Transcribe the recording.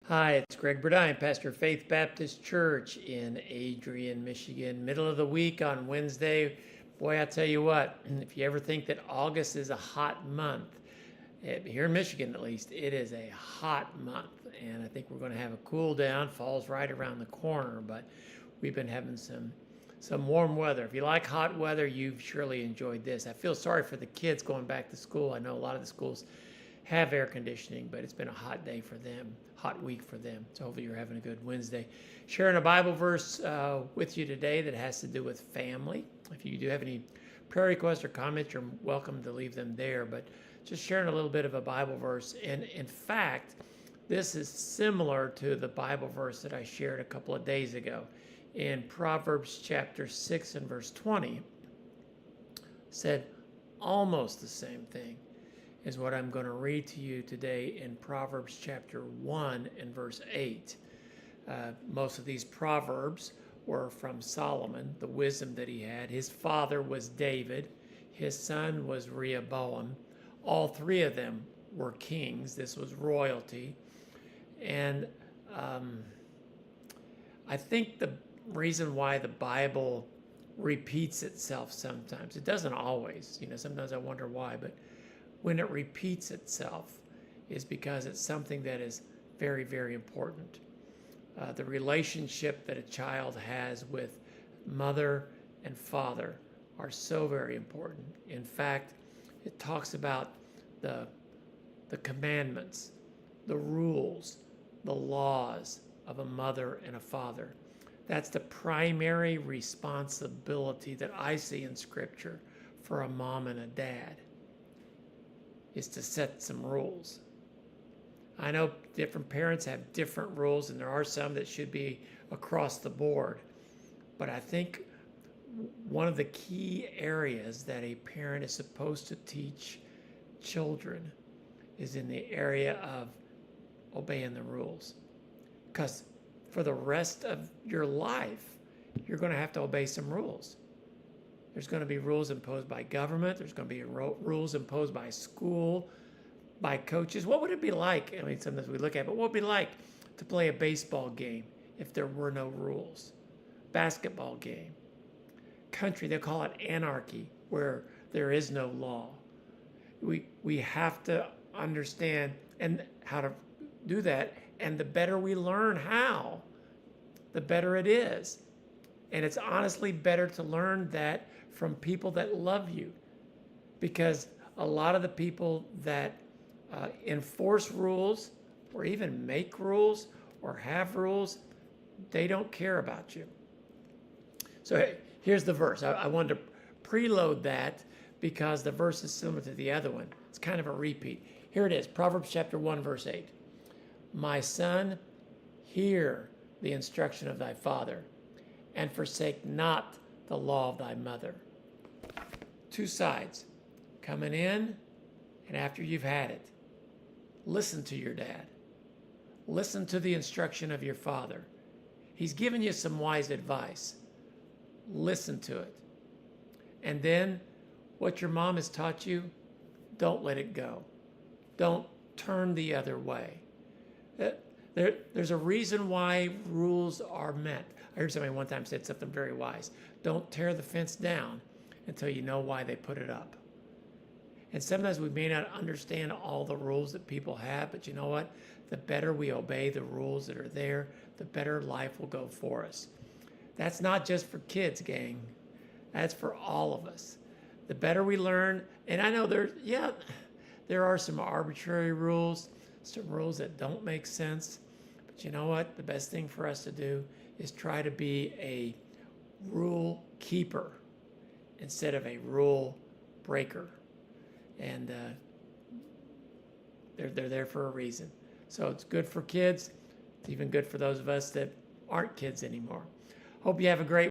Hi, it's Greg Burdine, pastor of Faith Baptist Church in Adrian, Michigan. Middle of the week on Wednesday. Boy, I tell you what, if you ever think that August is a hot month, here in Michigan at least, it is a hot month. And I think we're going to have a cool down. Fall's right around the corner, but we've been having some warm weather. If you like hot weather, you've surely enjoyed this. I feel sorry for the kids going back to school. I know a lot of the schools have air conditioning, but it's been a hot day for them, hot week for them. So hopefully you're having a good Wednesday. Sharing a Bible verse with you today that has to do with family. If you do have any prayer requests or comments, you're welcome to leave them there. But just sharing a little bit of a Bible verse. And in fact, this is similar to the Bible verse that I shared a couple of days ago. In Proverbs chapter 6 and verse 20, said almost the same thing is what I'm going to read to you today in Proverbs chapter 1 and verse 8. Most of these Proverbs were from Solomon, the wisdom that he had. His father was David. His son was Rehoboam. All three of them were kings. This was royalty. And I think the reason why the Bible repeats itself sometimes, it doesn't always, sometimes I wonder why, but when it repeats itself is because it's something that is very, very important. The relationship that a child has with mother and father are so very important. In fact, it talks about the commandments, the rules, the laws of a mother and a father. That's the primary responsibility that I see in Scripture for a mom and a dad, is to set some rules. I know different parents have different rules, and there are some that should be across the board. But I think one of the key areas that a parent is supposed to teach children is in the area of obeying the rules. Because for the rest of your life, you're going to have to obey some rules. There's going to be rules imposed by government. There's going to be rules imposed by school, by coaches. What would it be like? I mean, sometimes we look at it, but what would it be like to play a baseball game if there were no rules? Basketball game. Country, they call it anarchy, where there is no law. We have to understand and how to do that. And the better we learn how, the better it is. And it's honestly better to learn that from people that love you, because a lot of the people that enforce rules or even make rules or have rules, they don't care about you. So here's the verse. I wanted to preload that because the verse is similar to the other one. It's kind of a repeat. Here it is, Proverbs chapter 1, verse 8. My son, hear the instruction of thy father, and forsake not the law of thy mother. Two sides, coming in and after you've had it. Listen to your dad. Listen to the instruction of your father. He's given you some wise advice. Listen to it. And then what your mom has taught you, don't let it go. Don't turn the other way. There's a reason why rules are meant. I heard somebody one time said something very wise. Don't tear the fence down until you know why they put it up. And sometimes we may not understand all the rules that people have, but you know what? The better we obey the rules that are there, the better life will go for us. That's not just for kids, gang. That's for all of us. The better we learn, and I know there are some arbitrary rules, some rules that don't make sense. But you know what? The best thing for us to do is try to be a rule keeper instead of a rule breaker. And they're there for a reason. So it's good for kids. It's even good for those of us that aren't kids anymore. Hope you have a great